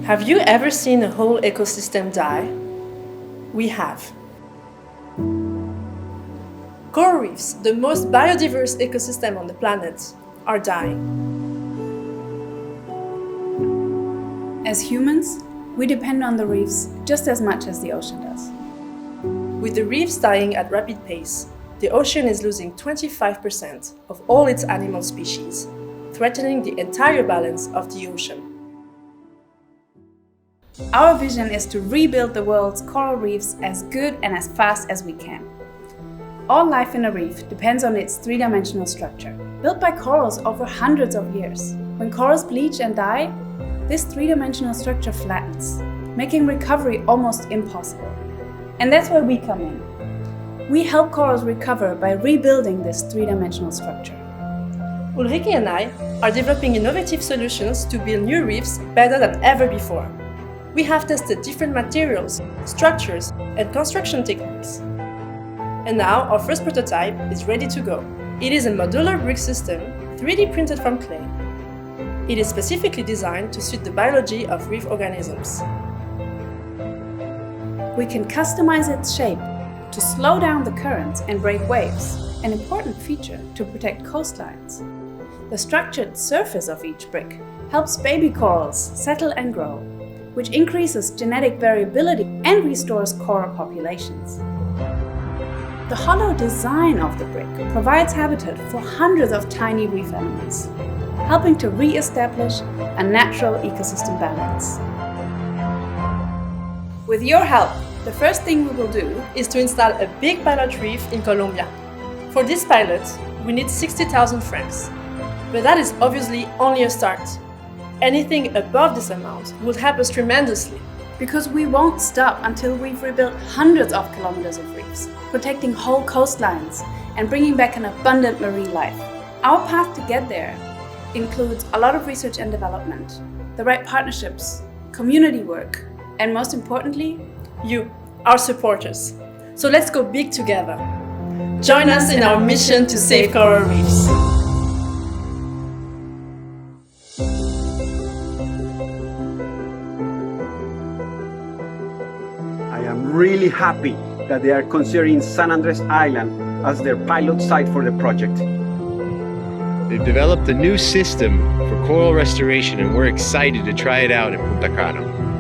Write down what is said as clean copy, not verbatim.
Have you ever seen a whole ecosystem die? We have. Coral reefs, the most biodiverse ecosystem on the planet, are dying. As humans, we depend on the reefs just as much as the ocean does. With the reefs dying at rapid pace, the ocean is losing 25% of all its animal species, threatening the entire balance of the ocean. Our vision is to rebuild the world's coral reefs as good and as fast as we can. All life in a reef depends on its three-dimensional structure, built by corals over hundreds of years. When corals bleach and die, this three-dimensional structure flattens, making recovery almost impossible. And that's where we come in. We help corals recover by rebuilding this three-dimensional structure. Ulrike and I are developing innovative solutions to build new reefs better than ever before. We have tested different materials, structures, and construction techniques. And now our first prototype is ready to go. It is a modular brick system, 3D printed from clay. It is specifically designed to suit the biology of reef organisms. We can customize its shape to slow down the currents and break waves, an important feature to protect coastlines. The structured surface of each brick helps baby corals settle and grow, which increases genetic variability and restores coral populations. The hollow design of the brick provides habitat for hundreds of tiny reef animals, helping to re-establish a natural ecosystem balance. With your help, the first thing we will do is to install a big pilot reef in Colombia. For this pilot, we need 60,000 francs. But that is obviously only a start. Anything above this amount would help us tremendously. Because we won't stop until we've rebuilt hundreds of kilometers of reefs, protecting whole coastlines and bringing back an abundant marine life. Our path to get there includes a lot of research and development, the right partnerships, community work, and most importantly, you, our supporters. So let's go big together. Join us in our mission to save coral reefs. I am really happy that they are considering San Andres Island as their pilot site for the project. They've developed a new system for coral restoration and we're excited to try it out in Punta Cana.